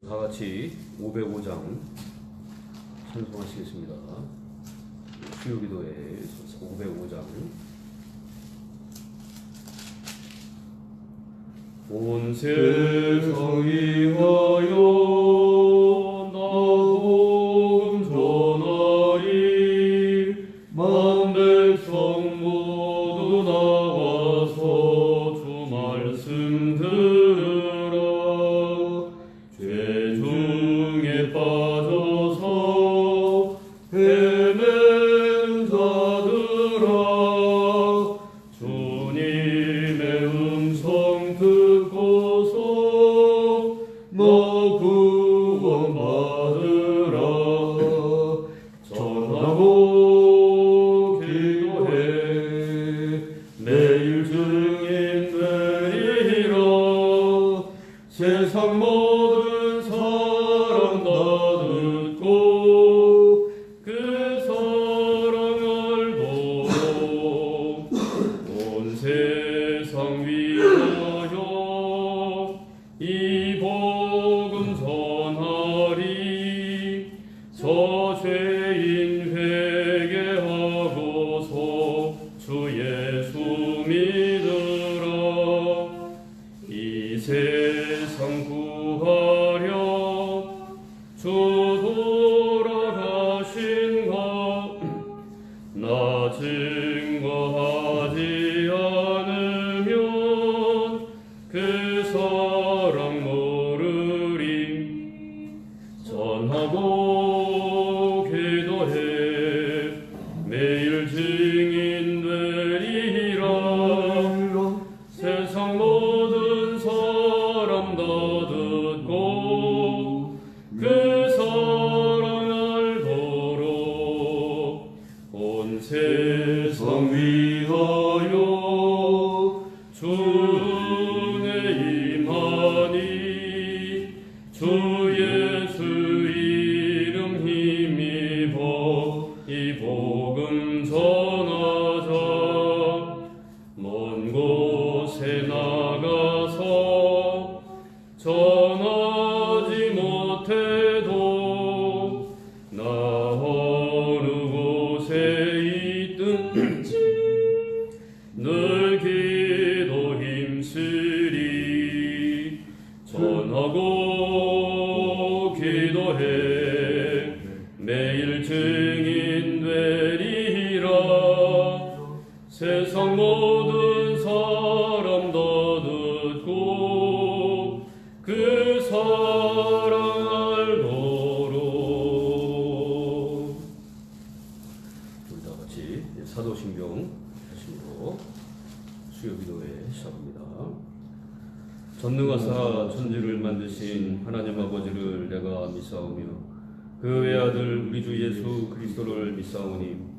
다 같이 505장 찬송하시겠습니다. 수요기도의 505장. 온 세상 위하여 나 복음 전하리. 만 백성 모두 나와서 주 말씀 들으라. 죄 중에 빠져서 헤매는 자들아, 주님의 음성 듣고서 너 구원받으라. 전하고 기도해 매일 증인 되리라. 세상 모든 사람 다 듣고 그 사랑을 보고 온 세상 위하여 이 복음 전하리. 저 죄인 회개하고서 주 예수 믿으라. 이 세상 구하려 주 돌아가신가. 나 증거하지 않으면 그 사랑 모르리. 전하고 기도해 매일 증인 되리라. 세상 모든 사람 다 듣고 그 사랑을 보러 온 세상 위하여 주의 임하니. 주 예수 이름 힘입어 이 복음 전하자. 먼 곳에 나가서 전하지 못해도 나 어느 곳에 있든지 늘 기도 힘쓰리. 전하고 기도해 매일 증인 되리라. 세상 모든 사람 다 듣고 그 사랑을 보러. 우리 다 같이 사도신경 하시므로 수요기도회 시작합니다. 전능하사 천지를 만드신 하나님 아버지를 내가 믿사오며 그 외아들 우리 주 예수 그리스도를 믿사오니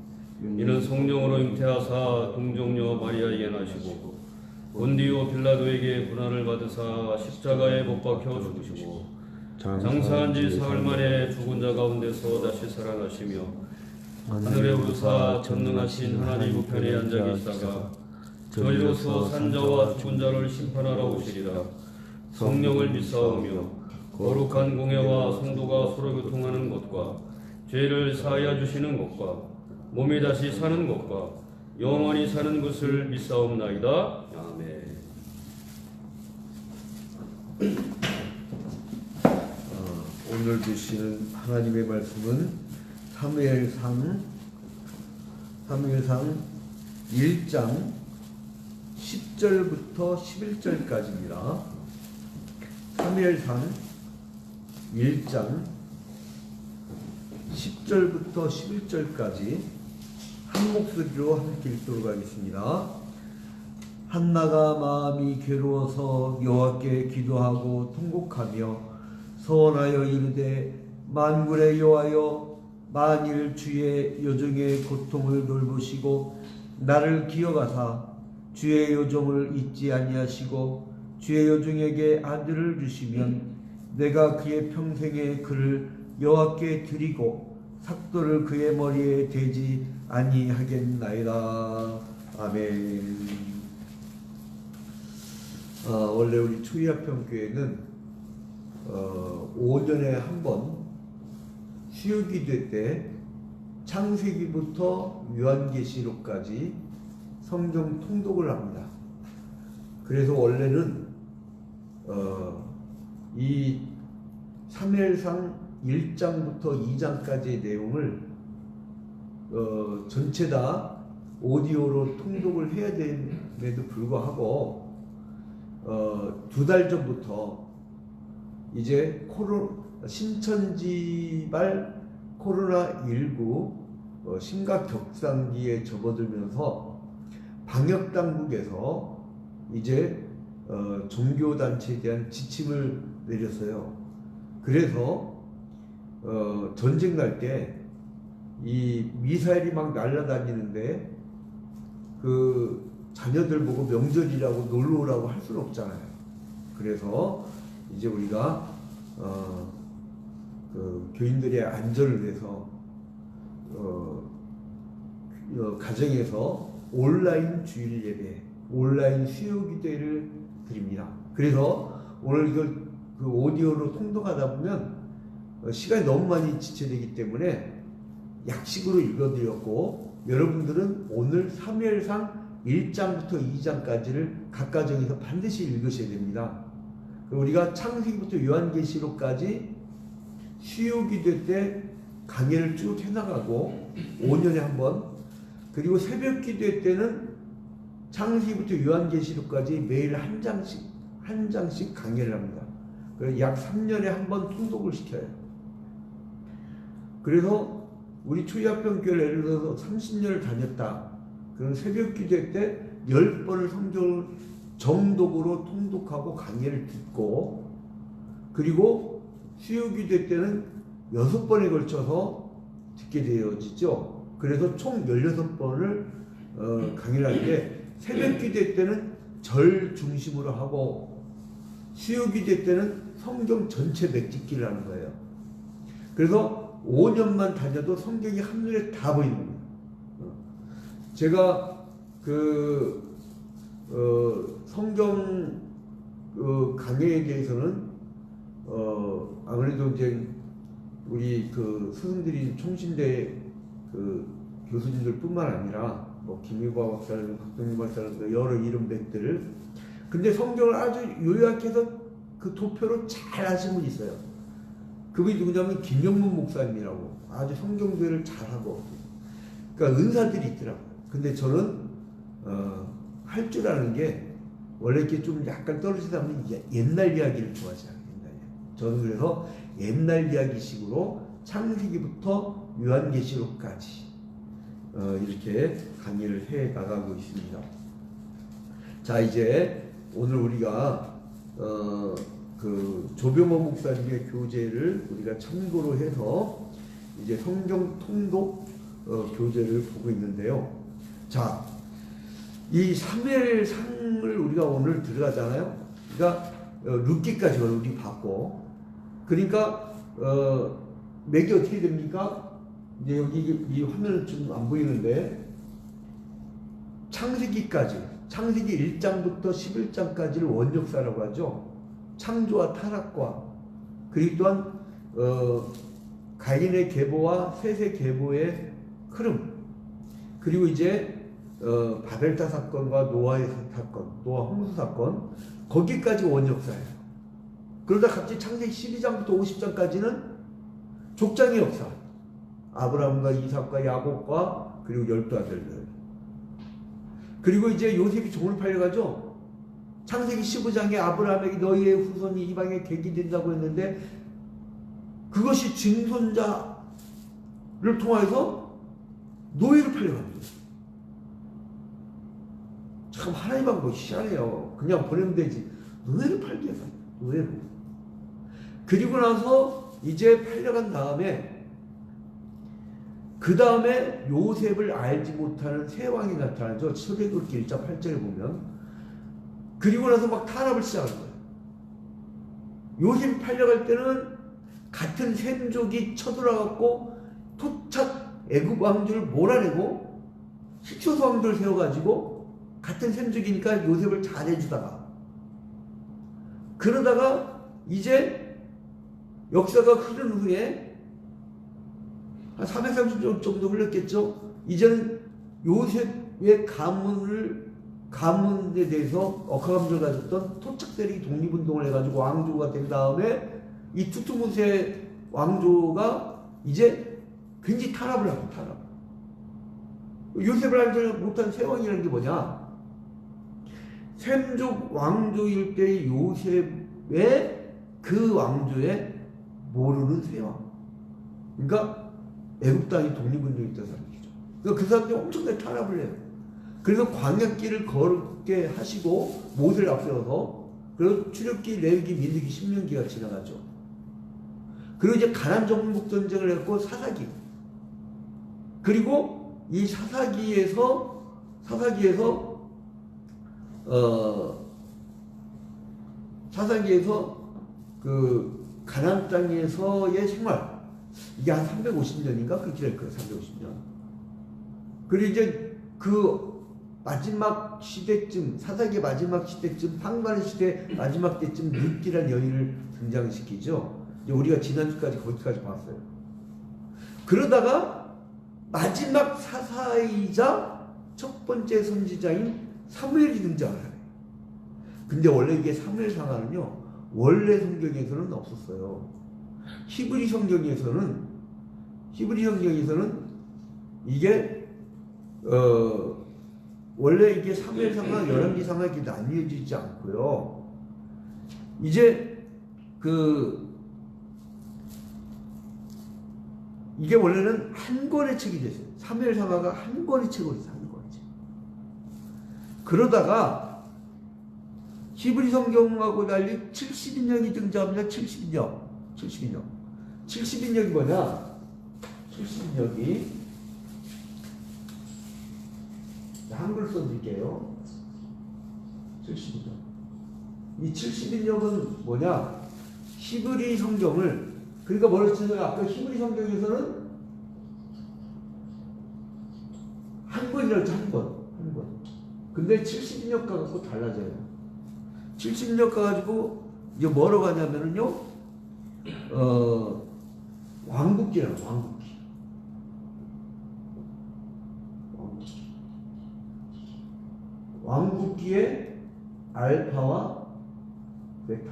이는 성령으로 잉태하사 동정녀 마리아에게 나시고 본디오 빌라도에게 고난을 받으사 십자가에 못 박혀 죽으시고 장사한 지 사흘 만에 죽은 자 가운데서 다시 살아나시며 하늘에 오르사 전능하신 하나님 우편에 앉아 계시다가 저희로서 산자와 죽은 자를 심판하러 오시리라. 성령을 믿사오며 거룩한 공회와 성도가 서로 교통하는 것과 죄를 사하여 주시는 것과 몸이 다시 사는 것과 영원히 사는 것을 믿사옵나이다. 아멘. 오늘 주시는 하나님의 말씀은 사무엘상 1장 10절부터 11절까지입니다. 사무엘상 1장 10절부터 11절까지 한 목소리로 함께 읽도록 하겠습니다. 한나가 마음이 괴로워서 여호와께 기도하고 통곡하며 서원하여 이르되 만군의 여호와여, 만일 주의 요정의 고통을 돌보시고 나를 기억하사 주의 요정을 잊지 아니하시고 주의 요정에게 아들을 주시면 내가 그의 평생에 그를 여호와께 드리고 삭도를 그의 머리에 대지 아니하겠나이다. 아멘. 원래 우리 초이합평교회는 5년에 한 번 수요기도 때 창세기부터 요한계시록까지 성경 통독을 합니다. 그래서 원래는 이 사무엘상 1장부터 2장까지의 내용을 전체 다 오디오로 통독을 해야 됨에도 불구하고 2달 전부터 이제 신천지발 코로나19 심각 격상기에 접어들면서 방역당국에서 이제 종교단체에 대한 지침을 내렸어요. 그래서 전쟁 날 때 이 미사일이 막 날아다니는데 그 자녀들 보고 명절이라고 놀러 오라고 할 수는 없잖아요. 그래서 이제 우리가 그 교인들의 안전을 위해서 가정에서 온라인 주일 예배, 온라인 수요 기도회를 드립니다. 그래서 오늘 그 오디오로 통독하다 보면 시간이 너무 많이 지체되기 때문에 약식으로 읽어드렸고, 여러분들은 오늘 사무엘상 1장부터 2장까지를 각 가정에서 반드시 읽으셔야 됩니다. 우리가 창세기부터 요한계시록까지 수요 기도 때 강해를 쭉 해나가고 5년에 한 번, 그리고 새벽 기도회 때는 창세기부터 요한계시록까지 매일 한 장씩 강해를 합니다. 그래서 약 3년에 한 번 통독을 시켜요. 그래서 우리 초이합병교를 예를 들어서 30년을 다녔다. 그럼 새벽 기도회 때 10번을 성경을 정독으로 통독하고 강해를 듣고, 그리고 수요 기도회 때는 6번에 걸쳐서 듣게 되어지죠. 그래서 총 16번을 강의를 하는데, 새벽 기도회 때는 절 중심으로 하고 수요 기도회 때는 성경 전체 맺짓기를 하는 거예요. 그래서 5년만 다녀도 성경이 한눈에 다 보이는 겁니다. 제가 성경 강해에 대해서는 아무래도 이제 우리 스승들이 총신대 교수님들 뿐만 아니라 김유바 박사님, 박동민 박사님 여러 이름백들을, 근데 성경을 아주 요약해서 그 도표로 잘 아시는 분이 있어요. 그분이 누구냐면 김영문 목사님이라고, 아주 성경도를 잘하고, 그러니까 은사들이 있더라고요. 근데 저는 할 줄 아는 게 원래 이렇게 좀 약간 떨어지다 보면 옛날 이야기를 좋아하지 않아요. 저는 그래서 옛날 이야기식으로 창세기부터 요한계시록까지 이렇게 강의를 해 나가고 있습니다. 자, 이제 오늘 우리가 조병호 목사님의 교재를 우리가 참고로 해서 이제 성경 통독 교재를 보고 있는데요. 자, 이 사무엘상을 우리가 오늘 들어가잖아요. 그러니까 룻기까지 우리 봤고, 그러니까 맥이 어떻게 됩니까? 이제 여기 이 화면은 좀 안 보이는데, 창세기까지, 창세기 1장부터 11장까지를 원역사라고 하죠. 창조와 타락과, 그리고 또한 가인의 계보와 셋의 계보의 흐름, 그리고 이제 바벨타 사건과 노아의 사건, 노아 홍수 사건, 거기까지 원역사예요. 그러다 갑자기 창세기 12장부터 50장까지는 족장의 역사, 아브라함과 이삭과 야곱과 그리고 12아들들, 그리고 이제 요셉이 종을 팔려가죠. 창세기 15장에 아브라함에게 너희의 후손이 이방에 객이 된다고 했는데, 그것이 증손자를 통해서 노예로 팔려갑니다. 참 하나님하고 희한해요. 그냥 보내면 되지, 노예로 팔게 해요. 노예로. 그리고 나서 이제 팔려간 다음에, 그 다음에 요셉을 알지 못하는 새 왕이 나타나죠. 출애굽기 1장 8절에 보면. 그리고 나서 막 탄압을 시작한 거예요. 요셉이 팔려갈 때는 같은 셈족이 쳐들어갔고 토착 애굽 왕들을 몰아내고 힉소스 왕들을 세워가지고, 같은 셈족이니까 요셉을 잘해주다가, 그러다가 이제 역사가 흐른 후에 한 430년 정도 흘렀겠죠. 이제는 요셉의 가문에 대해서 억하감정을 가졌던 토착들이 독립운동을 해가지고 왕조가 된 다음에 이 투투무세 왕조가 이제 굉장히 탄압을 하고 요셉을 알지 못한 세 왕이라는 게 뭐냐? 셈족 왕조일 때의 요셉의 그 왕조에 모르는 세 왕. 그러니까 애굽 땅이 독립운동이 있던 사람이죠. 그러니까 그 사람들이 엄청나게 탄압을 해요. 그래서 광야길을 걸게 하시고 모세를 앞세워서 그리고 출애굽기, 레위기, 민수기, 신명기가 지나가죠. 그리고 이제 가나안 정복 전쟁을 했고 사사기. 그리고 이 사사기에서 그 가나안 땅에서의 생활 이게 한 350년인가 그렇게 될 거예요. 350년. 그리고 이제 그 마지막 시대쯤 사사기 마지막 시대쯤 판관의 시대 마지막 때쯤 룻기란 여인을 등장시키죠. 이제 우리가 지난주까지 거기까지 봤어요. 그러다가 마지막 사사이자 첫 번째 선지자인 사무엘이 등장을 해요. 근데 원래 이게 사무엘 상하는요 원래 성경에서는 없었어요. 히브리 성경에서는 이게 원래 이게 사무엘 상하, 열왕기 상하 이렇게 나뉘어지지 않고요. 이제 이게 원래는 한 권의 책이 됐어요. 사무엘 상하가 한 권의 책으로 있어요. 한 권의 책. 그러다가 히브리 성경하고 달리 70인역이 등장합니다. 70인역이 뭐냐? 70인역이 한글 써드릴게요. 70인역. 이 70인역은 뭐냐? 히브리 성경을 그러니까 뭐라 했잖아요. 아까 히브리 성경에서는 한 권이라고 했죠. 한 권. 근데 70인역 가지고 달라져요. 70인역 가지고 이제 뭐로 가냐면은요. 왕국기라는 왕국기. 왕국기의 알파와 베타.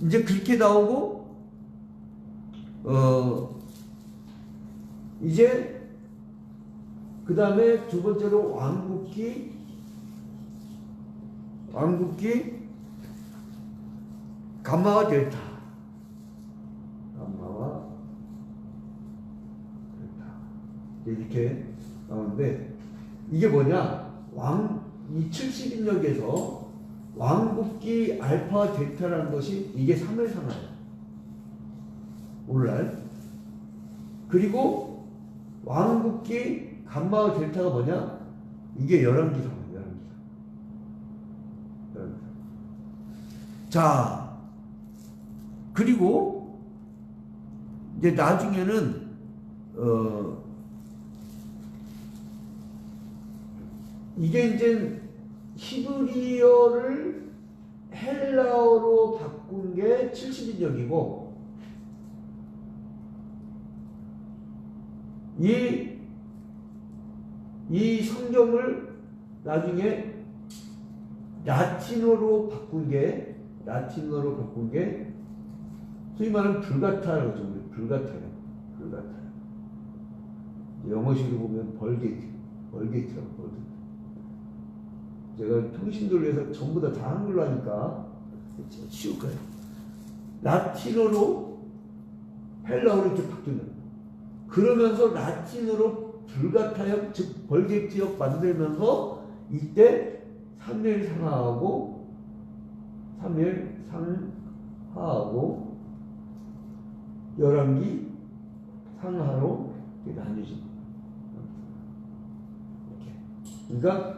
이제 그렇게 나오고 이제 그 다음에 두 번째로 왕국기 감마와 델타. 이렇게 나오는데 이게 뭐냐? 이 70인역에서 왕국기 알파와 델타라는 것이 이게 3일 상하예요. 오늘날. 그리고 왕국기 감마와 델타가 뭐냐? 이게 열왕기 상하예요. 자, 그리고 이제 나중에는 이게 이제 히브리어를 헬라어로 바꾼 게 70인역이고 이 성경을 나중에 라틴어로 바꾼 게 소위 말하는 불가타라고 하죠. 불가타요. 영어식으로 보면 벌게이트라고. 제가 통신도를 위해서 전부 다 한글로 하니까 쉬울 거예요. 라틴어로 헬라어로 이렇게 바뀌는. 그러면서 라틴어로 불가타역, 즉 벌게이트역 만들면서 이때 사무엘 상하하고 열왕기 상하로 나뉘어집니다. 그러니까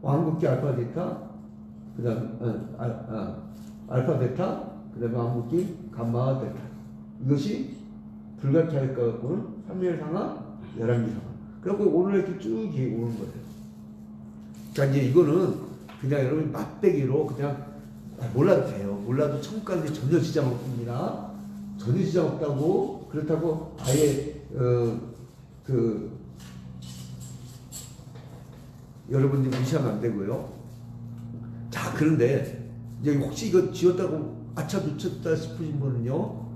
왕국기 알파 베타, 그다음 알파 베타, 그다음에 왕국기 감마와 베타. 이것이 불가타역과 갖고는 사무엘 상하, 열왕기 상하. 그래서 오늘 이렇게 쭉 오는 거예요. 자, 이제 이거는 그냥 여러분 맛배기로 그냥 몰라도 돼요. 몰라도 천국 가는데 전혀 지장 없습니다. 전혀 지장 없다고. 그렇다고 아예 여러분들이 무시하면 안 되고요. 자, 그런데 이제 혹시 이거 지웠다고 아차 놓쳤다 싶으신 분은요,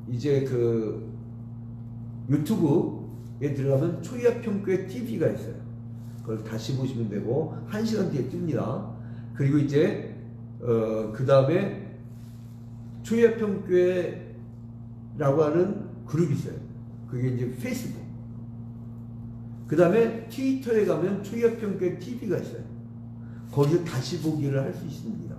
이제 그 유튜브에 들어가면 초이합평교회 TV가 있어요. 그걸 다시 보시면 되고 1시간 뒤에 뜹니다. 그리고 이제 그 다음에 초이합평교회라고 하는 그룹이 있어요. 그게 이제 페이스북. 그 다음에 트위터에 가면 초이합평교회 TV가 있어요. 거기서 다시 보기를 할 수 있습니다.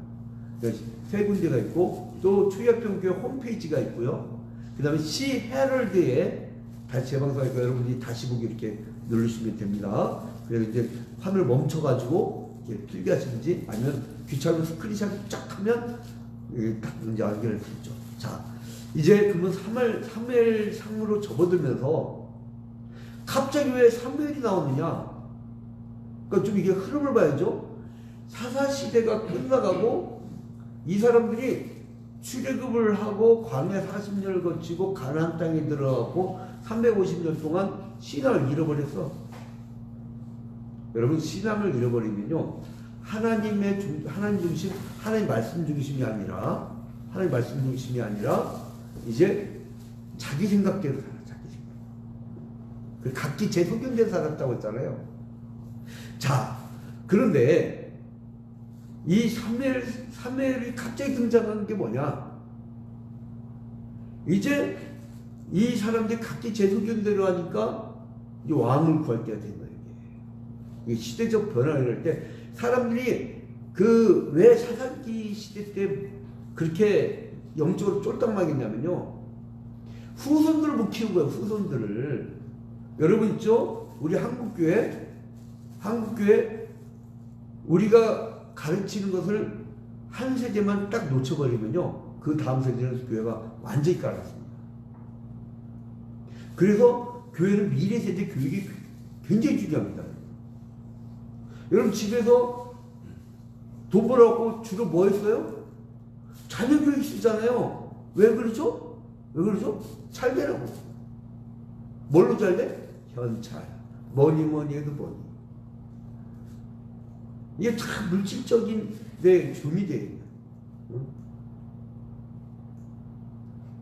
세 군데가 있고 또 초이합평교회 홈페이지가 있고요. 그 다음에 시헤럴드에 다시 재방송하니까 여러분들이 다시 보기 이렇게 누르시면 됩니다. 그래서 이제 화면을 멈춰가지고 이렇게 필기 하시는지 아니면 귀찮으면 스크린샷 쫙 하면 딱 이제 연결할 수 있죠. 자, 이제 그러면 3일 상으로 접어들면서 갑자기 왜 사무엘이 나오느냐? 그러니까 좀 이게 흐름을 봐야죠. 사사시대가 끝나가고 이 사람들이 출애굽을 하고 광야 40년을 거치고 가나안 땅에 들어가고 350년 동안 신앙을 잃어버렸어. 여러분, 신앙을 잃어버리면요, 하나님 중심, 하나님 말씀 중심이 아니라 이제 자기 생각대로 살아. 자기 생각. 각기 제 소견대로 살았다고 했잖아요. 자, 그런데 이 사무엘이 갑자기 등장하는 게 뭐냐? 이제 이 사람들이 각기 제 소견대로 하니까 이 왕을 구할 때가 된 거예요. 이게 시대적 변화를 할 때 사람들이 그 왜 사사기 시대 때 그렇게 영적으로 쫄딱망했냐면요, 후손들을 못 키운 거예요. 후손들을. 여러분 있죠? 우리 한국교회 우리가 가르치는 것을 한 세대만 딱 놓쳐버리면요, 그 다음 세대는 교회가 완전히 깔았습니다. 그래서 교회는 미래 세대 교육이 굉장히 중요합니다. 여러분, 집에서 돈 벌어갖고 주로 뭐 했어요? 자녀 교육 쓰잖아요. 왜 그러죠? 잘 되라고. 뭘로 잘 돼? 현찰. 뭐니 해도 뭐니. 이게 다 물질적인 내 좀이 돼요.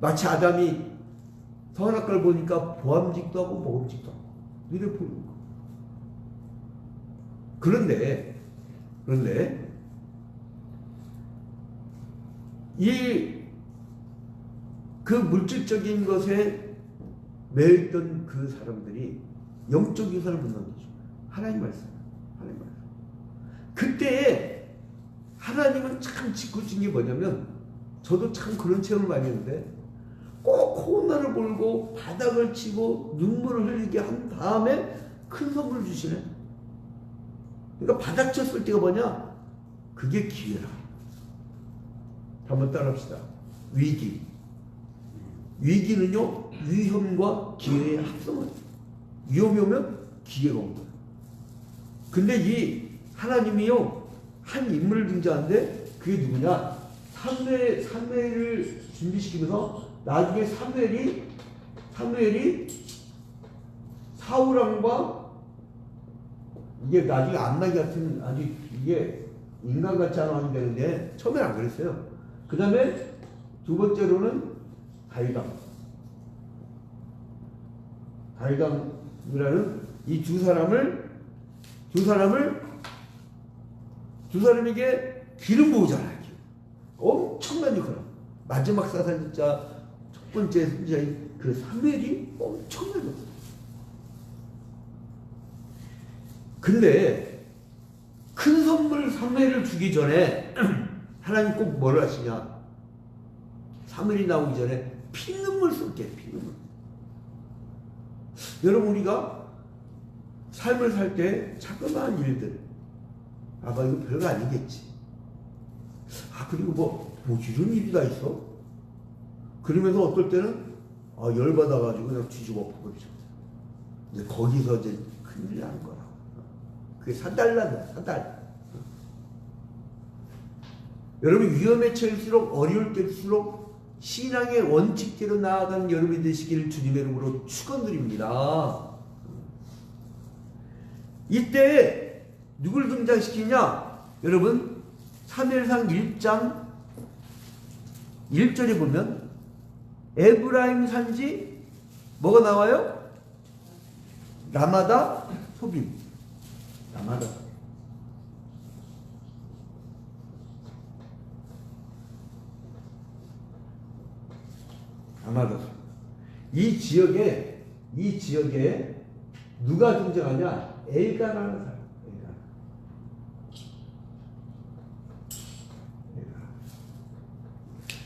마치 아담이 선악과를 보니까 보암직도 하고 먹음직도 하고 이래 보이는 거. 그런데 그 물질적인 것에 매였던 그 사람들이 영적 유산을 못 남기죠. 하나님 말씀. 그때 하나님은 참 짓궂은 게 뭐냐면, 저도 참 그런 체험을 많이 했는데, 꼭 코로나를 몰고 바닥을 치고 눈물을 흘리게 한 다음에 큰 선물을 주시네. 그러니까 바닥 쳤을 때가 뭐냐? 그게 기회라. 한번 따라합시다. 위기는요, 위험과 기회의 합성을. 위험이 오면 기회가 온 거예요. 근데 이 하나님이요, 한 인물을 등장하는데 그게 누구냐? 사무엘을 준비시키면서 나중에 사무엘이 사울왕과 이게 나중에 암나기 같은 아주 이게 인간같이 하면 되는데 처음엔 안 그랬어요. 그 다음에 두 번째로는 다윗왕이라는 이 두 사람에게 기름 부으잖아요. 엄청난 역할. 마지막 사사자 첫 번째 선지자인 그 사무엘이 엄청난 역할. 근데 큰 선물 사무엘을 주기 전에 하나님 꼭 뭘 하시냐? 사무엘이 나오기 전에 피눈물 쏟게, 피눈물. 여러분, 우리가 삶을 살 때 자그마한 일들, 아마 이거 별거 아니겠지. 그리고 뭐 이런 일이 다 있어? 그러면서 어떨 때는 열받아가지고 그냥 뒤집어 엎어버리죠. 이제 거기서 이제 큰일 나는 거라고. 그게 사달. 여러분 위험에 처할수록 어려울 때일수록 신앙의 원칙대로 나아가는 여러분이 되시기를 주님의 이름으로 축원드립니다. 이때 누굴 등장시키냐? 여러분 사무엘상 1장 1절에 보면 에브라임 산지 뭐가 나와요? 라마다 소빔. 라마다 소빔. 라마다 소빔. 이 지역에 누가 등장하냐? 엘가나라는 사람.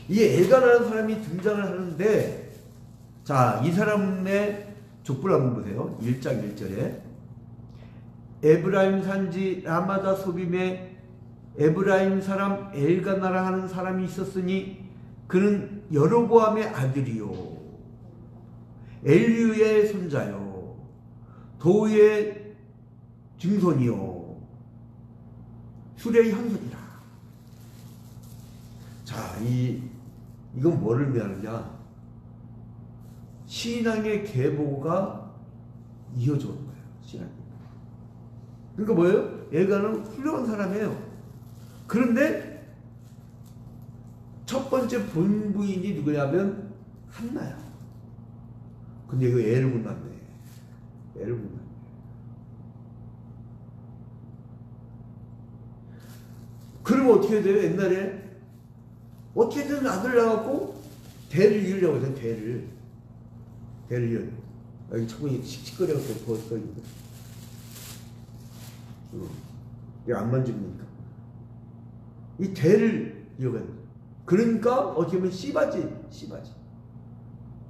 이 엘가나라는 사람이 등장을 하는데, 자, 이 사람의 족보를 한번 보세요. 1장 1절에 에브라임 산지 라마다 소빔에 에브라임 사람 엘가나라 하는 사람이 있었으니 그는 여로보암의 아들이요 엘리우의 손자요 도의 증손이요 수레의 현손이라. 자, 이건 뭐를 의미하느냐? 신앙의 계보가 이어져 온 거예요. 신앙이. 그러니까 뭐예요? 엘가나는 훌륭한 사람이에요. 그런데 첫 번째 본부인이 누구냐면 한나야. 근데 이거 애를 못 낳네. 애를 못 낳네. 그러면 어떻게 돼요? 옛날에 어떻게든 아들 낳았고 대를 이으려고 해서 대를 이어요. 여기 자꾸 씩씩거려서 벌써 이거 안 만집니까? 이 대를 이어가요. 그러니까 어떻게 보면 씨바지.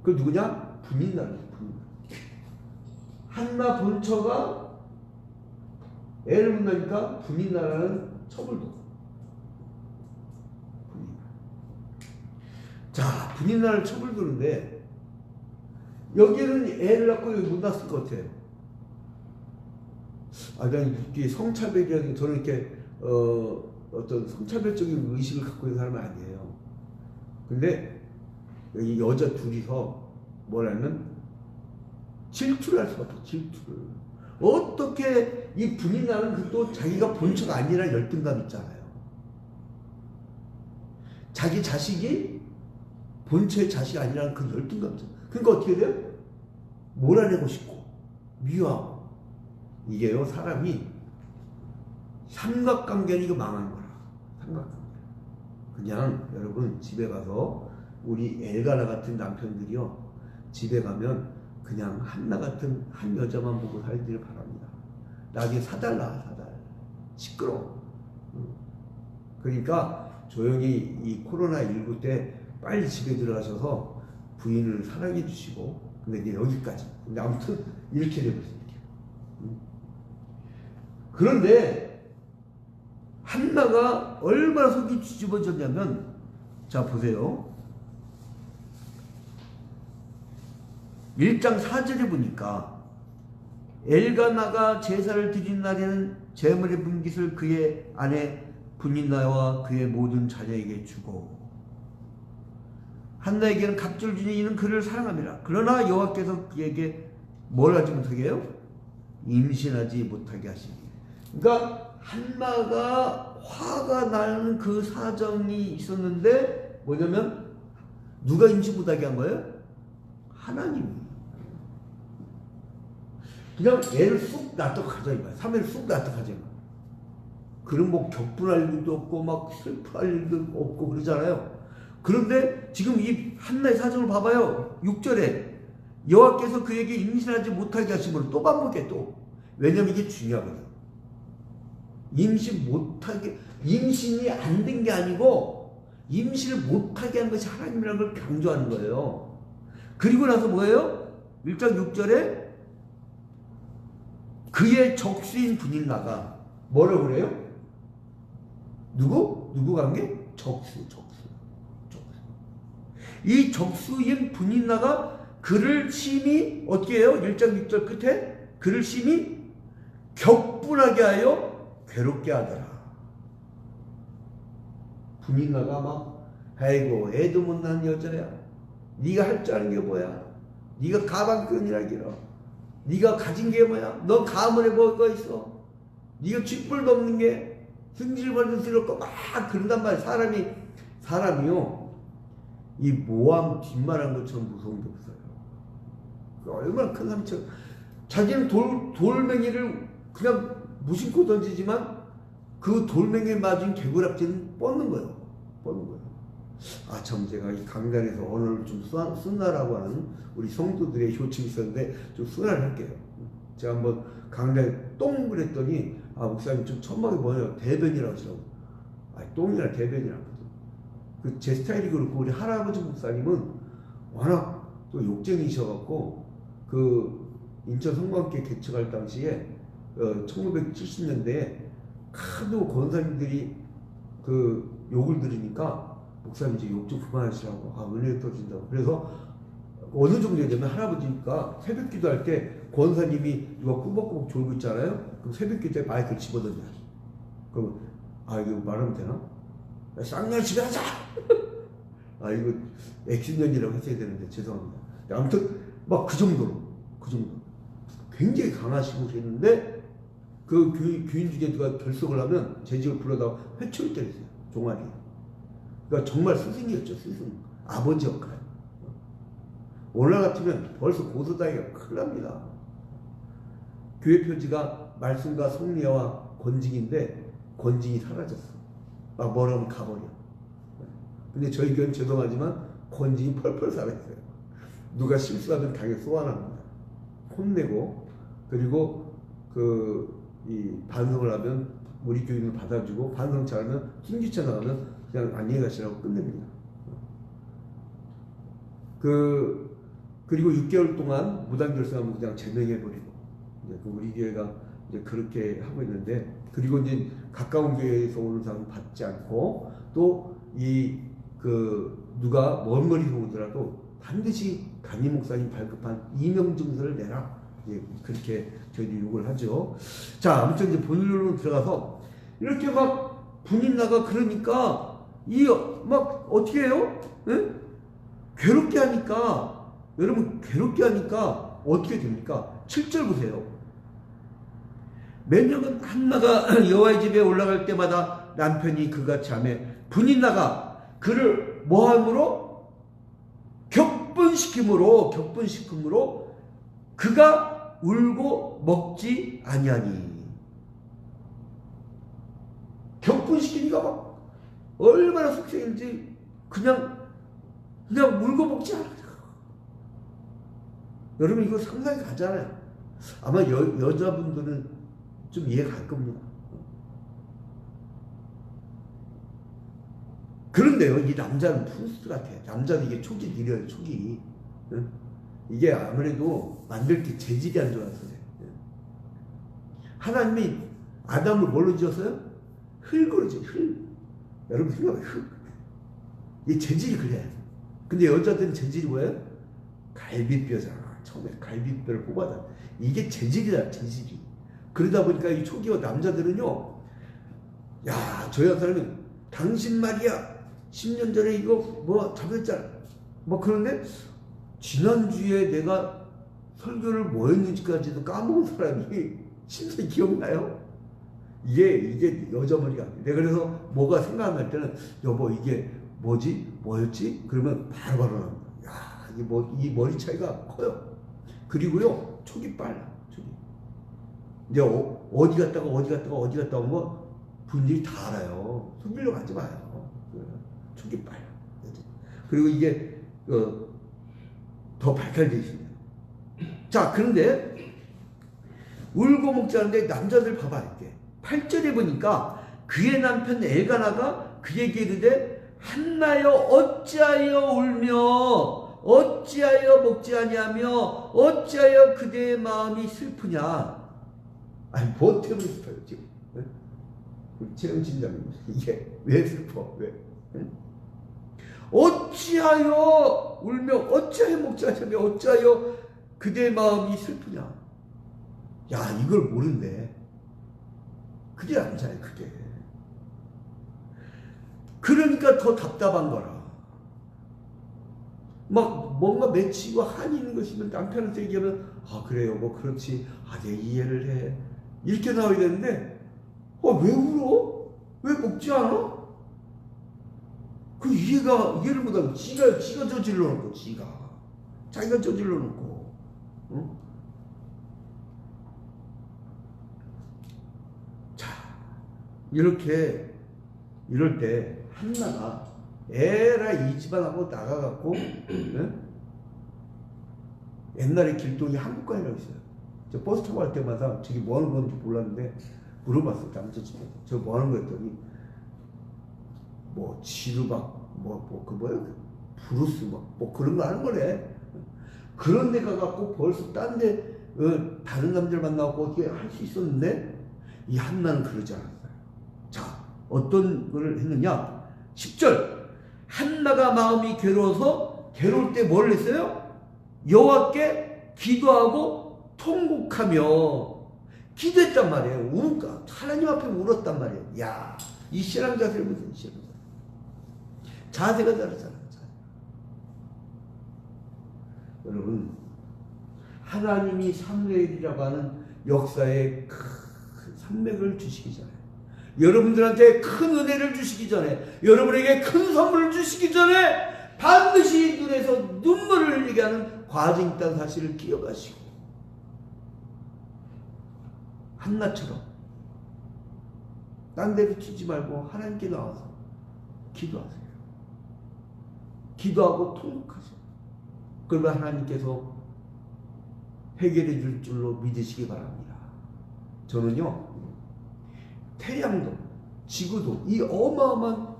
그 누구냐? 분인나라죠. 한나 본처가 애를 못 낳으니까 분인나라는 처벌도. 자, 분인나라를 처벌두는데 여기는 애를 낳고 여기 못 낳았을 것 같아요. 난 이게 성차별이라는 저는 이렇게 어떤 성차별적인 의식을 갖고 있는 사람은 아니에요. 근데 여기 여자 둘이서 뭐라면 질투를 할 수가 없어. 질투를. 어떻게 이 분인나라는 그것도 자기가 본처가 아니라 열등감 있잖아요. 자기 자식이 본처의 자식이 아니라는 그 열등감 있잖아요. 그러니까 어떻게 돼요? 몰아내고 싶고 미워하고. 이게요, 사람이 삼각관계는 이거 망한 거라. 삼각관계. 그냥 여러분 집에 가서 우리 엘가나 같은 남편들이요, 집에 가면 그냥 한나 같은 한 여자만 보고 살기를 바랍니다. 나중에 사달. 시끄러워. 그러니까 조용히 이 코로나19 때 빨리 집에 들어가셔서 부인을 사랑해 주시고, 근데 이제 여기까지. 근데 아무튼 이렇게 되고 있습니다. 그런데 한나가 얼마나 속이 뒤집어졌냐면, 자 보세요. 1장 4절에 보니까 엘가나가 제사를 드린 날에는 제물의 분깃을 그의 아내 분인나와 그의 모든 자녀에게 주고, 한나에게는 갑절을 주니 이는 그를 사랑함이라. 그러나 여호와께서 그에게 뭘 하지 못하게 해요? 임신하지 못하게 하시니. 그러니까 한나가 화가 나는 그 사정이 있었는데 뭐냐면 누가 임신 못하게 한 거예요? 하나님이. 그냥 애를 쑥 납득하자 이거야. 3회를 쑥 납득하자 이거야. 그럼 뭐 격분할 일도 없고 막 슬퍼할 일도 없고 그러잖아요. 그런데 지금 이 한나의 사정을 봐봐요. 6절에 여호와께서 그에게 임신하지 못하게 하심으로 또 반복해 또. 왜냐면 이게 중요하거든. 임신이 안 된 게 아니고 임신을 못하게 한 것이 하나님이라는 걸 강조하는 거예요. 그리고 나서 뭐예요? 1장 6절에 그의 적수인 분인나가 뭐라고 그래요? 누구 관계? 적수. 이 적수인 분인나가 그를 심히 어떻게 해요? 1장 6절 끝에 그를 심히 격분하게 하여 괴롭게 하더라. 분인나가 막 아이고 애도 못 낳은 여자야. 네가 할 줄 아는 게 뭐야? 네가 가방끈이라기라. 네가 가진 게 뭐야? 넌 가문에 뭐가 있어? 네가 쥐뿔 넘는 게 승질스럽고 막 그런단 말이야. 사람이요. 이 모함 뒷말한 것처럼 무서운 게 없어요. 얼마나 큰 상처. 자기는 돌멩이를 그냥 무심코 던지지만 그 돌멩이에 맞은 개구락지는 뻗는 거예요. 뻗는 거예요. 아, 참, 제가 이 강단에서 언어를 좀 쓴나라고 하는 우리 성도들의 효침이 있었는데 좀 쓴나를 할게요. 제가 한번 강단에 똥 그랬더니 아, 목사님 좀 천막이 뭐예요? 대변이라고 하시라고. 아, 똥이나 대변이라고. 그 제 스타일이 그렇고 우리 할아버지 목사님은 워낙 또 욕쟁이셔갖고 그 인천 성관계 개척할 당시에 1970년대에 하도 권사님들이 그 욕을 들으니까 목사님 이제 욕 좀 그만하시라고. 아, 은혜 터진다고. 그래서 어느 정도 되면 할아버지가 새벽 기도할 때 권사님이 누가 꾸벅꾸벅 졸고 있잖아요. 그럼 새벽 기도에 마이크를 집어던져. 그럼 아, 이거 말하면 되나? 쌍날 집에 하자! 아, 이거 액션년이라고 했어야 되는데 죄송합니다. 아무튼 막 그 정도로 굉장히 강하시고 그랬는데 그 교인 중에 누가 결석을 하면 제 집을 불러다가 회초리 때렸어요. 종아리. 그러니까 정말 스승이었죠. 스승. 아버지 역할. 오늘 같으면 벌써 고소당해가 큰일 납니다. 교회 표지가 말씀과 성례와 권징인데 권징이 사라졌어. 막 뭐라면 가버려. 근데 저희 교회는 죄송하지만 권징이 펄펄 살아있어요. 누가 실수하면 당연히 소환합니다. 혼내고, 그리고 이 반성을 하면 우리 교인을 받아주고, 반성 잘하면 힘주차 나가면 그냥 안녕히 가시라고 끝냅니다. 그리고 6개월 동안 무단 결석하면 그냥 제명해버리고, 이제 우리 교회가 이제 그렇게 하고 있는데, 그리고 이제 가까운 교회에서 오는 사람 받지 않고, 또 누가 먼 거리에서 오더라도 반드시 담임 목사님 발급한 이명증서를 내라. 예, 그렇게 저희들이 요구를 하죠. 자, 아무튼 이제 본론으로 들어가서 이렇게 막 분인나가 그러니까 막 어떻게 해요? 예? 괴롭게 하니까 여러분 괴롭게 하니까 어떻게 됩니까? 7절 보세요. 매년 한나가 여호와의 집에 올라갈 때마다 남편이 그같이 하며 분인나가 그를 뭐함으로 격분시킴으로 그가 울고 먹지 아니하니. 격분시키니까 막 얼마나 속상인지 그냥 울고 먹지 않아. 여러분 이거 상상이 가잖아요. 아마 여자분들은 좀 이해가 갈 겁니다. 그런데요, 이 남자는 프루스트 같아. 남자는 이게 촉이 느려요, 촉이. 응? 이게 아무래도 만들 때 재질이 안 좋아서 그래. 하나님이 아담을 뭘로 지었어요? 흙으로 지었어요, 흙. 여러분 생각해봐요, 흙. 이게 재질이 그래. 근데 여자들은 재질이 뭐예요? 갈비뼈잖아. 처음에 갈비뼈를 뽑아다. 이게 재질이다, 재질이. 그러다 보니까 이 초기와 남자들은요, 야, 저 여자는 당신 말이야. 10년 전에 이거 뭐 잡혔잖아. 뭐 그런데 지난주에 내가 설교를 뭐 했는지까지도 까먹은 사람이 진짜 기억나요? 이게 여자 머리가 아니에요. 내가 그래서 뭐가 생각날 때는 여보 이게 뭐였지? 그러면 바로바로 나옵니다. 야, 이 머리 차이가 커요. 그리고요, 촉이 빨라. 촉이. 이제 어디 갔다가 온 거 분들이 다 알아요. 속이려고 하지 마요. 촉이 빨라. 그리고 이게 더 발달되어 있습니다. 자, 그런데 울고 먹지 않는데 남자들 봐봐. 이렇게 8절에 보니까 그의 남편 엘가나가 그에게 이르되 한나여 어찌하여 울며 어찌하여 먹지 아니하며 어찌하여 그대의 마음이 슬프냐. 아니 뭐 때문에 슬퍼요 지금? 우리 체험진담님 이게 왜 슬퍼? 왜? 어찌하여 울며 어찌하여 먹지 않으며 어찌하여 그대의 마음이 슬프냐. 야, 이걸 모른대. 그게 남자야. 그게 그러니까 더 답답한 거라. 막 뭔가 맺히고 한이 있는 것이면 남편한테 얘기하면 아 그래요 뭐 그렇지 내가 이해를 해 이렇게 나와야 되는데 왜 울어? 왜 먹지 않아? 그 이해를 못하고 지가 저질러 놓고 자기가 저질러 놓고 자 이럴 때 한나가 에라 이 집안하고 나가갖고 옛날에 길동이 한국관이라고 있어요. 저 버스 타고 갈 때마다 저기 뭐 하는 건지 몰랐는데 물어봤어요. 남자친구 저 뭐 하는 거 했더니 뭐 지루박 브루스 뭐 그런 거 하는 거래. 그런 데 가갖고 벌써 딴 데 다른 남자를 만나고 어떻게 할 수 있었는데 이 한나는 그러지 않았어요. 자 어떤 걸 했느냐 10절 한나가 마음이 괴로울 때 뭘 했어요? 여호와께 기도하고 통곡하며 기도했단 말이에요. 하나님 앞에 울었단 말이에요. 야, 이 신앙 자세를 보세요. 자세가 다르잖아요. 여러분 하나님이 사무엘이라고 하는 역사에 큰 산맥을 주시기 전에 여러분들한테 큰 은혜를 주시기 전에 여러분에게 큰 선물을 주시기 전에 반드시 눈에서 눈물을 흘리게 하는 과정이 있다는 사실을 기억하시고 한나처럼 딴 데로 튀지 말고 하나님께 나와서 기도하세요. 기도하고 통곡하세요. 그러면 하나님께서 해결해 줄 줄로 믿으시기 바랍니다. 저는요 태양도 지구도 이 어마어마한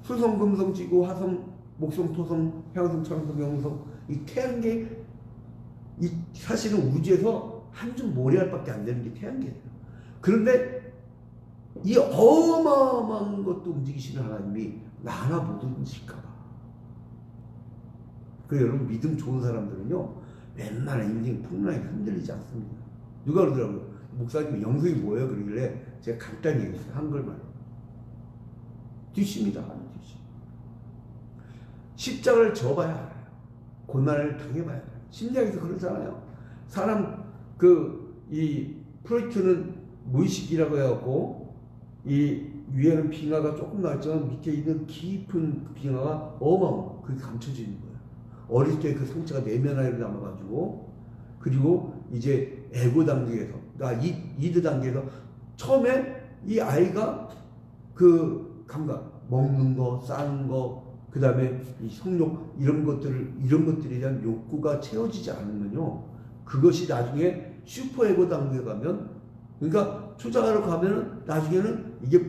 수성 금성 지구 화성 목성 토성 해왕성 천왕성 영성 이 태양계 이 사실은 우주에서 한 줌 모래알밖에 안 되는 게 태양계예요. 그런데 이 어마어마한 것도 움직이시는 하나님이 나 하나 못 움직일까 봐. 그래서 여러분 믿음 좋은 사람들은요 웬만한 인생 풍랑에 흔들리지 않습니다. 누가 그러더라고요. 목사님 영성이 뭐예요? 그러길래 제가 간단히 얘기했어요. 한글말로. 뒤집니다. 뒤집. 십자가를 져봐야 알아요. 고난을 당해봐야 알아요. 심리학에서 그러잖아요. 사람 이 프로이트는 무의식이라고 해갖고 이 위에는 빙하가 조금 나왔지만 밑에 있는 깊은 빙하가 어마어마 그게 감춰져 있는 거예요. 어릴 때 그 상처가 내면 아래로 남아가지고 그리고 이제 에고 단계에서 이드 단계에서 처음에 이 아이가 그 감각 먹는 거 싸는 거 그 다음에 이 성욕 이런 것들에 대한 욕구가 채워지지 않으면요 그것이 나중에 슈퍼 에고 단계에 가면 그러니까 초자가로 가면은 나중에는 이게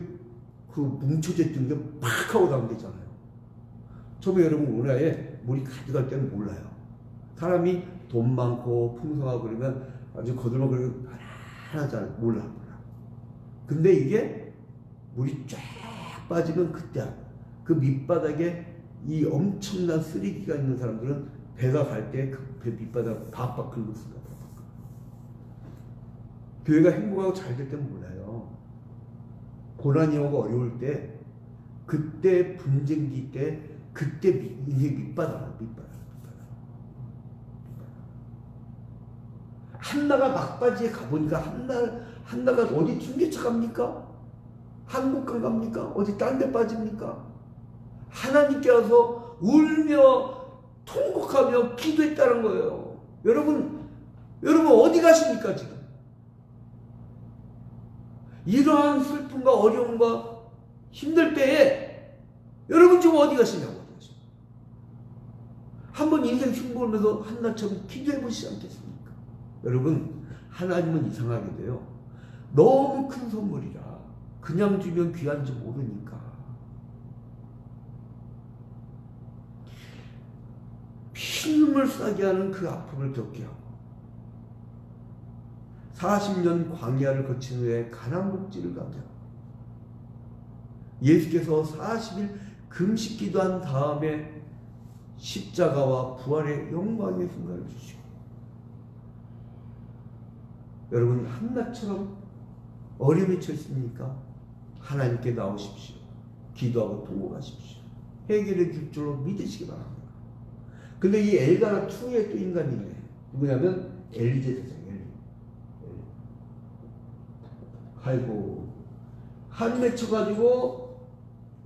그 뭉쳐져 있던 게 팍 하고 나오잖아요. 처음에 여러분 운하에 물이 가져갈 때는 몰라요. 사람이 돈 많고 풍성하고 그러면 아주 거들먹거리고 하나잖아요. 몰라. 근데 이게 물이 쫙 빠지면 그때 그 밑바닥에 이 엄청난 쓰레기가 있는 사람들은 배가 갈 때 그 밑바닥 바박 긁고 있습니다. 교회가 행복하고 잘 될 때는 몰라요. 고난이 오고 어려울 때 그때 분쟁기 때 그때 인생 밑바닥. 한나가 막바지에 가보니까 한나가 어디 중계차 갑니까? 한국강 갑니까? 어디 딴 데 빠집니까? 하나님께 와서 울며 통곡하며 기도했다는 거예요. 여러분 어디 가십니까 지금? 이러한 슬픔과 어려움과 힘들 때에 여러분 지금 어디 가시냐고. 한번 인생 승부하면서 한나처럼 기도해 보시지 않겠습니까? 여러분 하나님은 이상하게 돼요. 너무 큰 선물이라 그냥 주면 귀한지 모르니까 피눈물 싸게 하는 그 아픔을 겪게 하고 40년 광야를 거친 후에 가나안 복지를 가게 하고 예수께서 40일 금식 기도한 다음에 십자가와 부활의 영광의 순간을 주시고 여러분 한나처럼 어려움에 처했습니까? 하나님께 나오십시오. 기도하고 통곡하십시오. 해결해 줄 줄로 믿으시기 바랍니다. 근데 이 엘가나 2의 또 인간이 있네. 누구냐면 엘리 제사장. 아이고, 한 맺혀가지고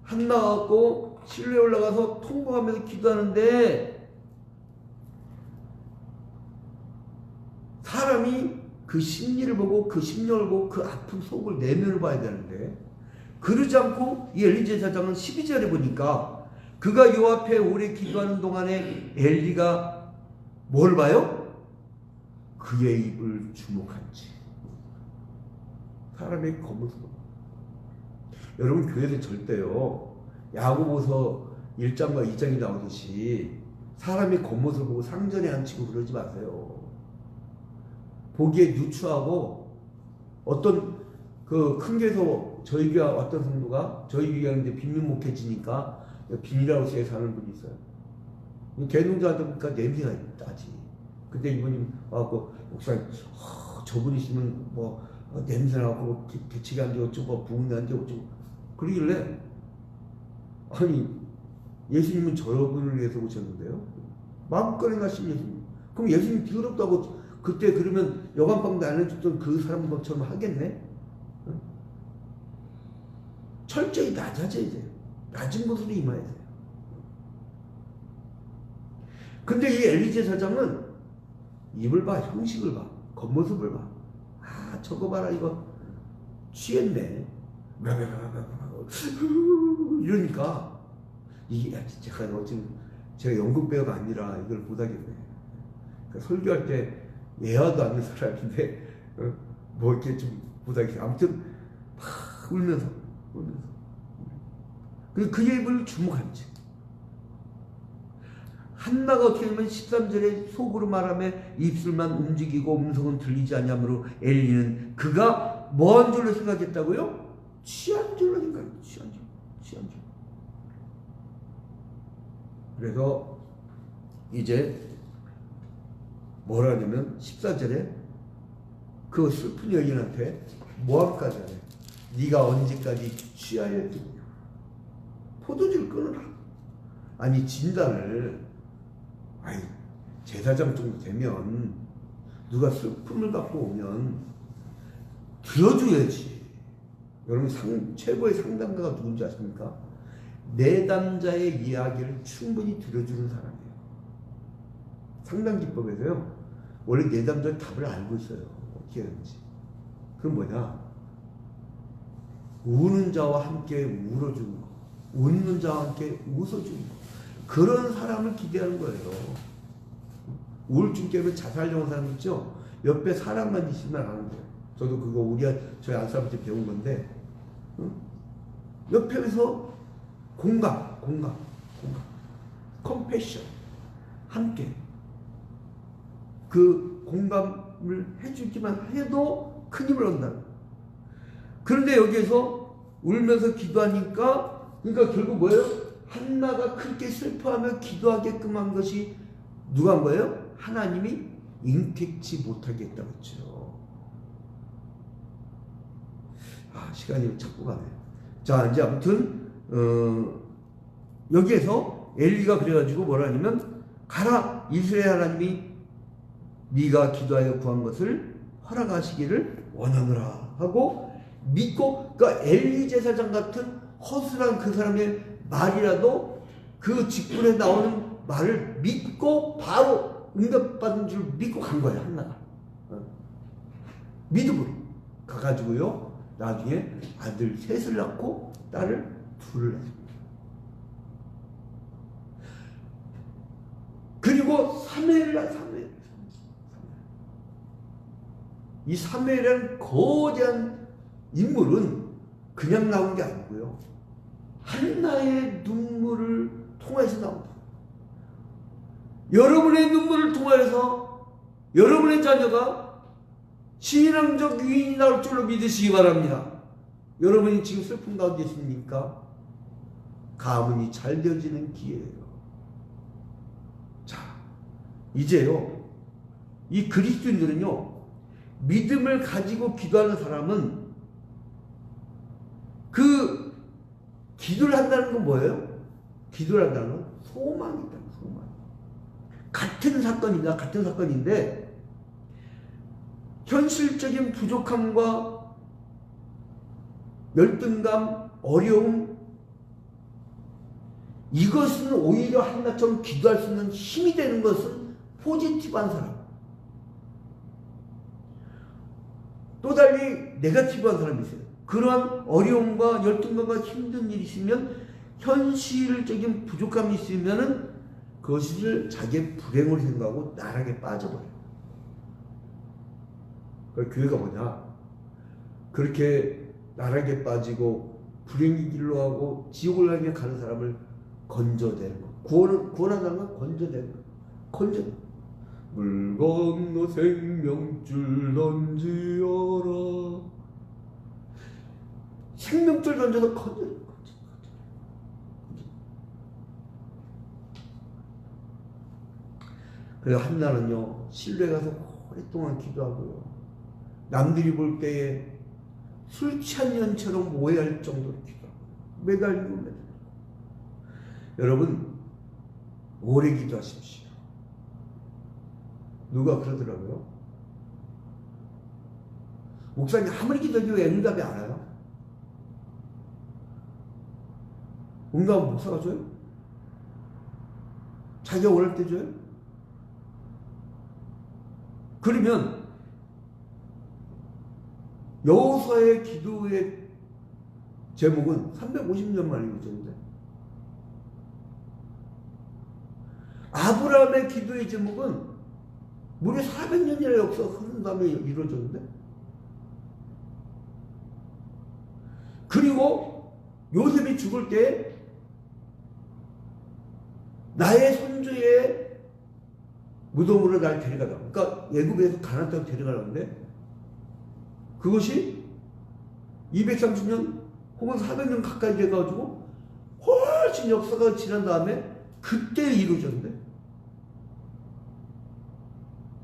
한 나가고 실로에 올라가서 통곡하면서 기도하는데 사람이 그 심리를 보고 그 심령을 보고 그 아픈 속을 내면을 봐야 되는데 그러지 않고 이 엘리 제사장은 12절에 보니까 그가 여호와 앞에 오래 기도하는 동안에 엘리가 뭘 봐요? 그의 입을 주목한지. 사람의 겉모습. 여러분 교회는 절대요 야고보서 1장과 2장이 나오듯이 사람의 겉모습을 보고 상전에 앉히고 그러지 마세요. 보기에 누추하고 어떤 그 큰 교회에서 저희 교회 어떤 성도가 저희 교회가 이제 빈민목해지니까 비닐하우스에 사는 분이 있어요. 개농자한테 보니까 냄새가 나지. 근데 이분이 와갖고 목사님 저분이시면 뭐 냄새나고 개치가 안 되고 어쩌고 부흥이 안 되고 어쩌고 그러길래 아니 예수님은 저분을 위해서 오셨는데요. 마음껏 행하신 예수님. 그럼 예수님 더럽다고 그때 그러면 여관방도 안 해줬던 그 사람 것처럼 하겠네? 응? 철저히 낮아져야 돼요. 낮은 곳으로 임해야 돼요. 근데 이 엘리 제사장은 입을 봐, 형식을 봐, 겉모습을 봐. 아, 저거 봐라, 이거 취했네. 이러니까 이게 제가 연극 배우가 아니라 이걸 못하겠네. 그러니까 설교할 때 예화도 않는 사람인데 뭐 이렇게 좀 못하겠어. 아무튼 막 울면서 그 입을 주목한지. 한나가 어떻게 되면 13절에 속으로 말하며 입술만 움직이고 음성은 들리지 않냐므로 엘리는 그가 뭐한 줄로 생각했다고요? 취한 줄로 생각했어요. 취한 줄. 그래서 이제 뭐라 하냐면 14절에 그 슬픈 여인한테 모함까지 하네. 네가 언제까지 취하였겠냐. 포도주를 끊어라. 아니 진단을 제사장 정도 되면 누가 슬픔을 갖고 오면 들어줘야지. 여러분 최고의 상담가가 누군지 아십니까? 내담자의 이야기를 충분히 들어주는 사람이에요. 상담기법에서요 원래 내담자의 답을 알고 있어요. 어떻게 하는지. 그건 뭐냐? 우는 자와 함께 울어주는 거, 웃는 자와 함께 웃어주는 거. 그런 사람을 기대하는 거예요. 우울증 때문에 자살하려는 사람 있죠? 옆에 사람만 있으면 안 하는 거예요. 저도 그거 저희 안사람한테 배운 건데, 옆에서 공감, 컴패션, 함께. 그 공감을 해주기만 해도 큰 힘을 얻는다. 그런데 여기에서 울면서 기도하니까, 그러니까 결국 뭐예요? 한나가 크게 슬퍼하며 기도하게끔 한 것이 누가 한 거예요? 하나님이 인택치 못하게 했다고 했죠. 시간이 자꾸 가네. 자, 이제 아무튼 여기에서 엘리가 그래가지고 뭐라 하냐면 가라, 이스라엘 하나님이 네가 기도하여 구한 것을 허락하시기를 원하노라 하고 믿고, 그러니까 엘리 제사장 같은 허술한 그 사람의 말이라도 그 직분에 나오는 말을 믿고 바로 응답받은 줄 믿고 간 거예요. 한나가 믿음으로 가가지고요 나중에 아들 셋을 낳고 딸을 둘을 낳습니다. 그리고 사무엘을 이 사무엘이라는 거대한 인물은 그냥 나온 게 아니고요 한나의 눈물을 통해서 나온다. 여러분의 눈물을 통해서 여러분의 자녀가 신앙적 유인이 나올 줄로 믿으시기 바랍니다. 여러분이 지금 슬픔 가운데 있습니까? 가문이 잘 되어지는 기회예요. 자, 이제요 이 그리스도인들은요 믿음을 가지고 기도하는 사람은 그 기도를 한다는 건 뭐예요? 기도를 한다는 건 소망이다. 소망. 같은 사건입니다. 같은 사건인데 현실적인 부족함과 열등감, 어려움, 이것은 오히려 한나처럼 기도할 수 있는 힘이 되는 것은 포지티브한 사람. 또 달리 네거티브한 사람이 있어요. 그러한 어려움과 열등감과 힘든 일이 있으면 현실적인 부족함이 있으면은 그것을 자기의 불행을 생각하고 나락에 빠져버려요. 그러니까 교회가 뭐냐? 그렇게 나락에 빠지고 불행의 길로 하고 지옥을 향해 가는 사람을 건져내는 거. 구원한다는 건 건져내는 거. 건져내는 거. 물 건너 생명줄 던지어라. 생명줄 던져서 건져내는 거. 그래서 한나는요, 실내 가서 오랫동안 기도하고요. 남들이 볼 때에 술 취한 년처럼 오해할 정도로 기도하고 매달리고. 여러분, 오래 기도하십시오. 누가 그러더라고요. 목사님 아무리 기도해도 왜 응답이 안 와요? 응답은 목사가 줘요? 자기가 원할 때 줘요? 그러면 여호수아의 기도의 제목은 350년 만에 이루어졌는데 아브라함의 기도의 제목은 무려 400년이나 역사가 흐른 다음에 이루어졌는데 그리고 요셉이 죽을 때 나의 손주의 무덤으로 날 데려가라. 그러니까 애굽에서 가나안 땅 데려가라는데 그것이 230년 혹은 400년 가까이 돼가지고 훨씬 역사가 지난 다음에 그때 이루어졌는데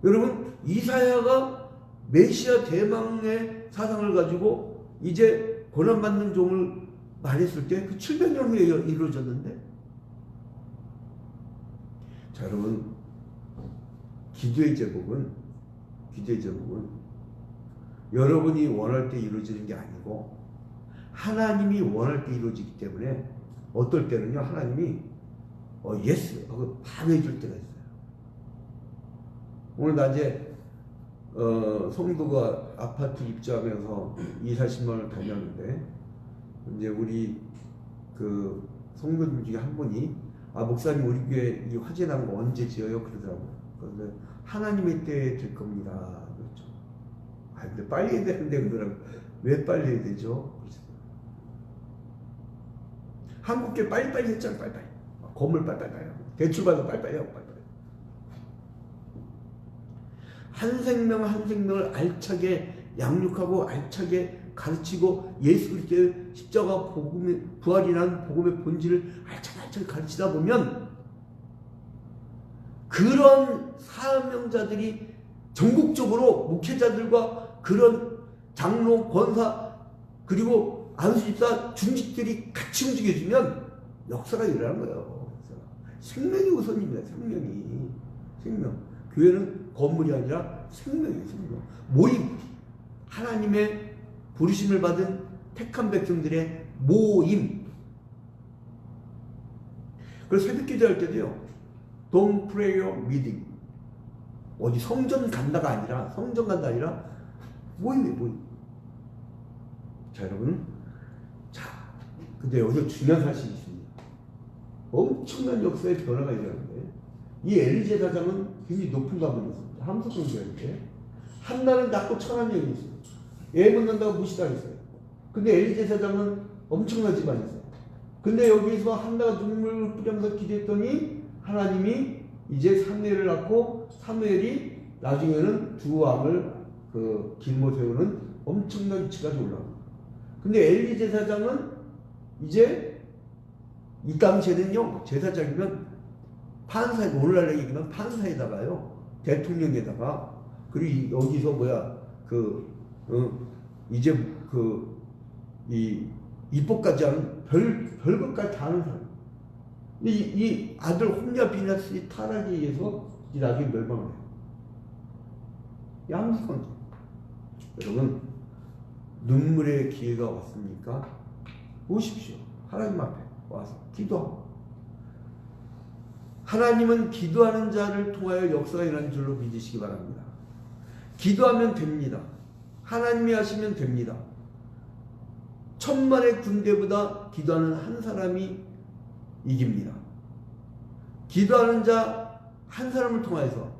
여러분 이사야가 메시아 대망의 사상을 가지고 이제 고난받는 종을 말했을 때 그 700년 후에 이루어졌는데 자 여러분 기도의 제목은 여러분이 원할 때 이루어지는 게 아니고 하나님이 원할 때 이루어지기 때문에 어떨 때는요 하나님이 예스 하고 바로 해줄 때가 있어요. 오늘 낮에 성도가 아파트 입주하면서 2,40만 원을 달렸는데 이제 우리 그 성도님 중에 한 분이 목사님 우리 교회 이 화재 난 거 언제 지어요? 그러더라고요. 그런데 하나님의 때에 될 겁니다. 그렇죠. 근데 빨리 해야 되는데 그러더라고요. 왜 빨리 해야 되죠? 그렇죠. 한국교회 빨리빨리 했잖아요. 빨리빨리. 건물 빨리빨리 하고 대출받아서 빨리빨리 하고 빨리빨리. 한 생명 한 생명을 알차게 양육하고 알차게 가르치고 예수 그리스도의 십자가 복음의 부활이라는 복음의 본질을 알차게 가르치다 보면 그런 사명자들이 전국적으로 목회자들과 그런 장로, 권사 그리고 안수집사, 중직들이 같이 움직여주면 역사가 일어나는 거예요. 생명이 우선입니다. 생명. 교회는 건물이 아니라 생명이에요. 생명. 모임. 하나님의 부르심을 받은 택한 백성들의 모임. 그래서 새벽 기도할 때도요. Don't pray your meeting. 어디 성전 간다가 아니라 모임이에요. 모임. 자 여러분. 자 근데 여기서 중요한 사실이 있습니다. 엄청난 역사의 변화가 일어나는데 이 엘리제 사장은 굉장히 높은 가문이었습니다. 함석경제였는데 한나는 낳고 천한 년이 있어요. 애 못 낳는다고 무시당했어요. 근데 엘리제 사장은 엄청난 집안이었어요. 근데 여기서 한나가 눈물을 뿌리면서 기도했더니 하나님이 이제 사무엘을 낳고 사무엘이 나중에는 두 왕을 길모 세우는 엄청난 위치까지 올라갑니다. 근데 엘리 제사장은 이제 이 당시에는요 제사장이면 판사 오늘날 얘기면 판사에다가요 대통령에다가 그리고 여기서 이제 이 입법까지 하는 별것까지 다 하는 사람. 근데 이 아들 홈냐 비나스의 타락에 의해서 나중에 멸망을 해요. 양수건. 여러분, 눈물의 기회가 왔습니까? 오십시오. 하나님 앞에 와서 기도하고. 하나님은 기도하는 자를 통하여 역사가 일어나는 줄로 믿으시기 바랍니다. 기도하면 됩니다. 하나님이 하시면 됩니다. 천만의 군대보다 기도하는 한 사람이 이깁니다. 기도하는 자 한 사람을 통해서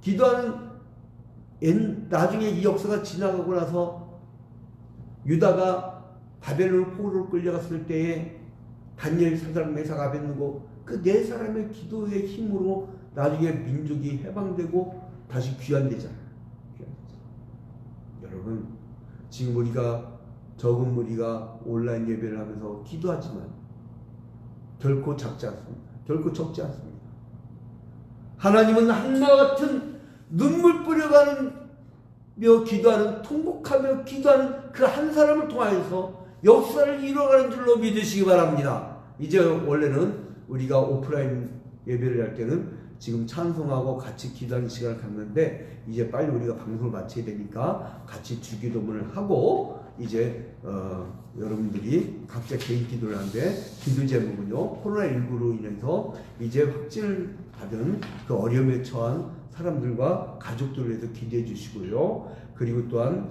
기도하는 나중에 이 역사가 지나가고 나서 유다가 바벨론 포로로 끌려갔을 때에 다니엘, 사드락, 메삭, 아벳느고 그 네 사람의 기도의 힘으로 나중에 민족이 해방되고 다시 귀환되잖아요. 여러분, 지금 우리가 적은 무리가 온라인 예배를 하면서 기도하지만 결코 작지 않습니다. 결코 적지 않습니다. 하나님은 한나와 같은 눈물 뿌려가는 기도하는, 통곡하며 기도하는 그 한 사람을 통하여서 역사를 이뤄가는 줄로 믿으시기 바랍니다. 이제 원래는 우리가 오프라인 예배를 할 때는 지금 찬송하고 같이 기도하는 시간을 갖는데 이제 빨리 우리가 방송을 마쳐야 되니까 같이 주기도문을 하고 이제 여러분들이 각자 개인 기도를 하는데 기도 제목은요, 코로나19로 인해서 이제 확진을 받은 그 어려움에 처한 사람들과 가족들을 위해서 기도해 주시고요. 그리고 또한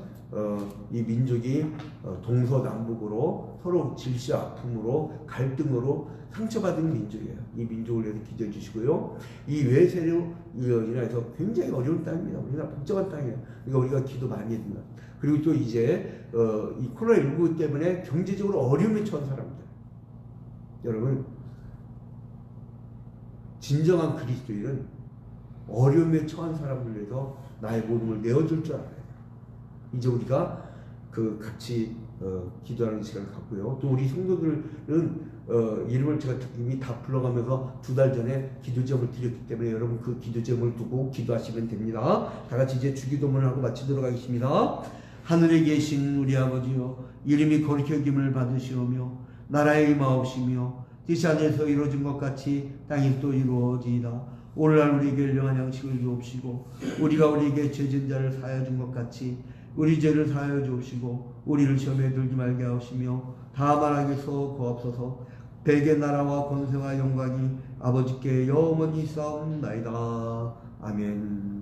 이 민족이 동서남북으로 서로 질시 아픔으로 갈등으로 상처받은 민족이에요. 이 민족을 위해서 기도해 주시고요. 이 외세로 인해서 굉장히 어려운 땅입니다. 우리나라 복잡한 땅이에요. 그러니까 우리가 기도 많이 해야 됩니다. 그리고 또 이제 이 코로나19 때문에 경제적으로 어려움에 처한 사람들, 여러분, 진정한 그리스도인은 어려움에 처한 사람들 위해서 나의 모든 걸 내어줄 줄 알아요. 이제 우리가 같이 기도하는 시간을 갖고요. 또 우리 성도들은 이름을 제가 이미 다 불러가면서 2달 전에 기도 제목을 드렸기 때문에 여러분 그 기도 제목을 두고 기도하시면 됩니다. 다 같이 이제 주기도문을 하고 마치도록 하겠습니다. 하늘에 계신 우리 아버지여, 이름이 거룩히 여김을 받으시오며 나라의 임하옵시며 뜻이 하늘에서 이루어진 것 같이 땅에서도 이루어지이다. 오늘날 우리에게 일용할 양식을 주옵시고 우리가 우리에게 죄진 자를 사하여 준 것 같이 우리 죄를 사하여 주옵시고 우리를 시험에 들지 말게 하옵시며 다만 악에서 구하옵소서. 백의 나라와 권세와 영광이 아버지께 영원히 있사옵나이다. 아멘.